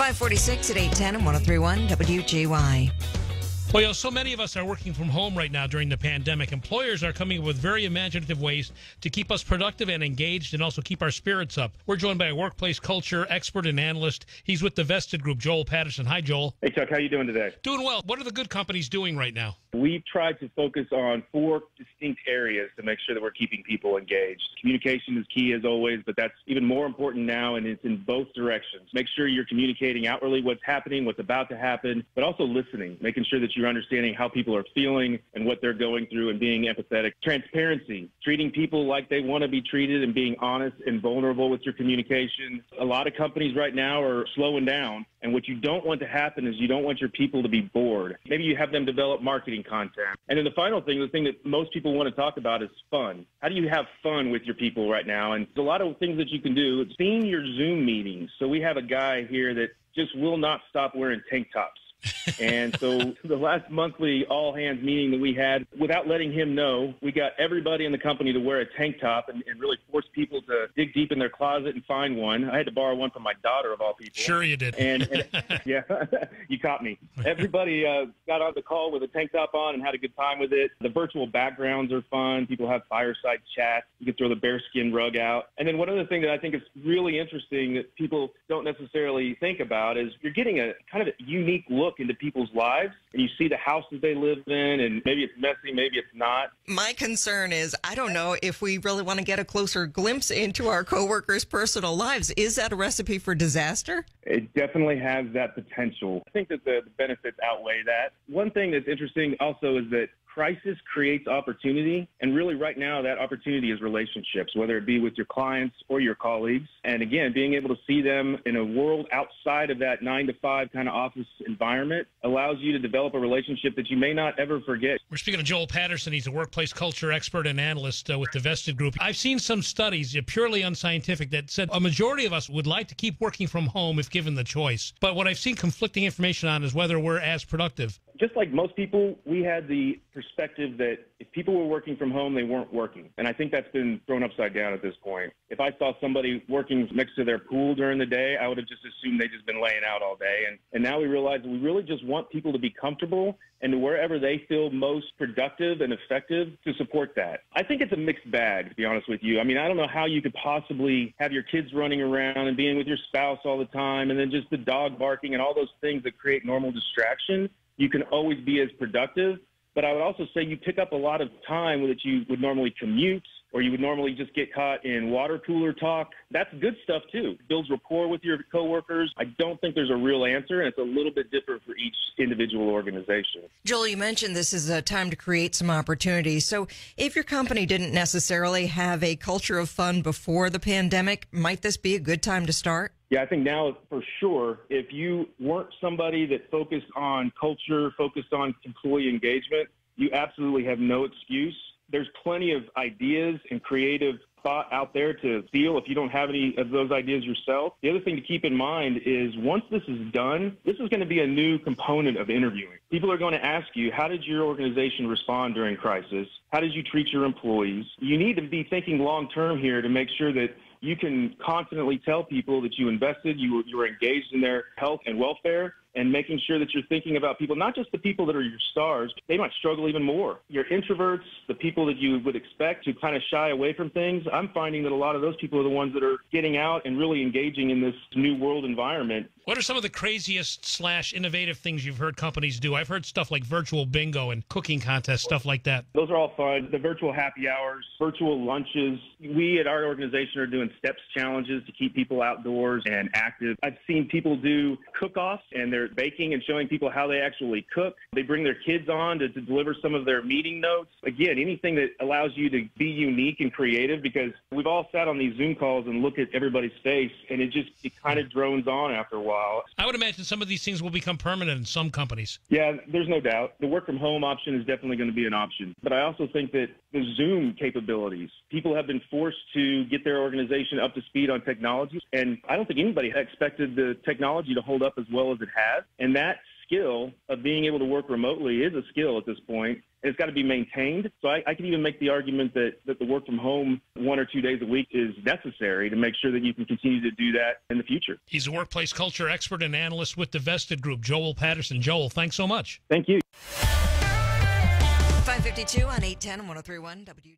546 at 810 and 1031 WGY. Well, so many of us are working from home right now during the pandemic. Employers are coming up with very imaginative ways to keep us productive and engaged and also keep our spirits up. We're joined by a workplace culture expert and analyst. He's with the Vested Group, Joel Patterson. Hi, Joel. Hey, Chuck. How you doing today? Doing well. What are the good companies doing right now? We've tried to focus on 4 distinct areas to make sure that we're keeping people engaged. Communication is key as always, but that's even more important now, and it's in both directions. Make sure you're communicating outwardly what's happening, what's about to happen, but also listening, making sure that you're understanding how people are feeling and what they're going through and being empathetic. Transparency, treating people like they want to be treated and being honest and vulnerable with your communication. A lot of companies right now are slowing down, and what you don't want to happen is you don't want your people to be bored. Maybe you have them develop marketing content. And then the final thing, the thing that most people want to talk about is fun. How do you have fun with your people right now? And there's a lot of things that you can do. It's seeing your Zoom meetings. So we have a guy here that just will not stop wearing tank tops. And so the last monthly all-hands meeting that we had, without letting him know, we got everybody in the company to wear a tank top and really force people to dig deep in their closet and find one. I had to borrow one from my daughter, of all people. Sure you did. And yeah, you caught me. Everybody got on the call with a tank top on and had a good time with it. The virtual backgrounds are fun. People have fireside chats. You can throw the bearskin rug out. And then one other thing that I think is really interesting that people don't necessarily think about is you're getting a kind of a unique look into people's lives, and you see the houses they live in, and maybe it's messy, maybe it's not. My concern is I don't know if we really want to get a closer glimpse into our coworkers' personal lives. Is that a recipe for disaster? It definitely has that potential. I think that the benefits outweigh that. One thing that's interesting also is that crisis creates opportunity, and really right now that opportunity is relationships, whether it be with your clients or your colleagues. And again, being able to see them in a world outside of that 9-to-5 kind of office environment allows you to develop a relationship that you may not ever forget. We're speaking to Joel Patterson. He's a workplace culture expert and analyst with the Vested Group. I've seen some studies, purely unscientific, that said a majority of us would like to keep working from home if given the choice. But what I've seen conflicting information on is whether we're as productive. Just like most people, we had the perspective that if people were working from home, they weren't working. And I think that's been thrown upside down at this point. If I saw somebody working next to their pool during the day, I would have just assumed they just been laying out all day. And now we realize that we really just want people to be comfortable and wherever they feel most productive and effective to support that. I think it's a mixed bag, to be honest with you. I mean, I don't know how you could possibly have your kids running around and being with your spouse all the time and then just the dog barking and all those things that create normal distraction. You can always be as productive, but I would also say you pick up a lot of time that you would normally commute or you would normally just get caught in water cooler talk. That's good stuff, too. It builds rapport with your coworkers. I don't think there's a real answer, and it's a little bit different for each individual organization. Joel, you mentioned this is a time to create some opportunities. So if your company didn't necessarily have a culture of fun before the pandemic, might this be a good time to start? Yeah, I think now for sure, if you weren't somebody that focused on culture, focused on employee engagement, you absolutely have no excuse. There's plenty of ideas and creative thought out there to steal if you don't have any of those ideas yourself. The other thing to keep in mind is once this is done, this is going to be a new component of interviewing. People are going to ask you, how did your organization respond during crisis? How did you treat your employees? You need to be thinking long-term here to make sure that you can confidently tell people that you invested, you were engaged in their health and welfare, and making sure that you're thinking about people, not just the people that are your stars. They might struggle even more. Your introverts, the people that you would expect to kind of shy away from things, I'm finding that a lot of those people are the ones that are getting out and really engaging in this new world environment. What are some of the craziest / innovative things you've heard companies do? I've heard stuff like virtual bingo and cooking contests, stuff like that. Those are all fun. The virtual happy hours, virtual lunches. We at our organization are doing steps challenges to keep people outdoors and active. I've seen people do cook-offs, and they're baking and showing people how they actually cook. They bring their kids on to deliver some of their meeting notes. Again, anything that allows you to be unique and creative, because we've all sat on these Zoom calls and look at everybody's face, and it kind of drones on after a while. I would imagine some of these things will become permanent in some companies. Yeah, there's no doubt. The work from home option is definitely going to be an option. But I also think that the Zoom capabilities, people have been forced to get their organization up to speed on technology. And I don't think anybody expected the technology to hold up as well as it has. And that skill of being able to work remotely is a skill at this point, and it's got to be maintained. So I can even make the argument that the work from home 1 or 2 days a week is necessary to make sure that you can continue to do that in the future. He's a workplace culture expert and analyst with the Vested Group, Joel Patterson. Joel, thanks so much. Thank you. 552 on 810 and 103.1 W.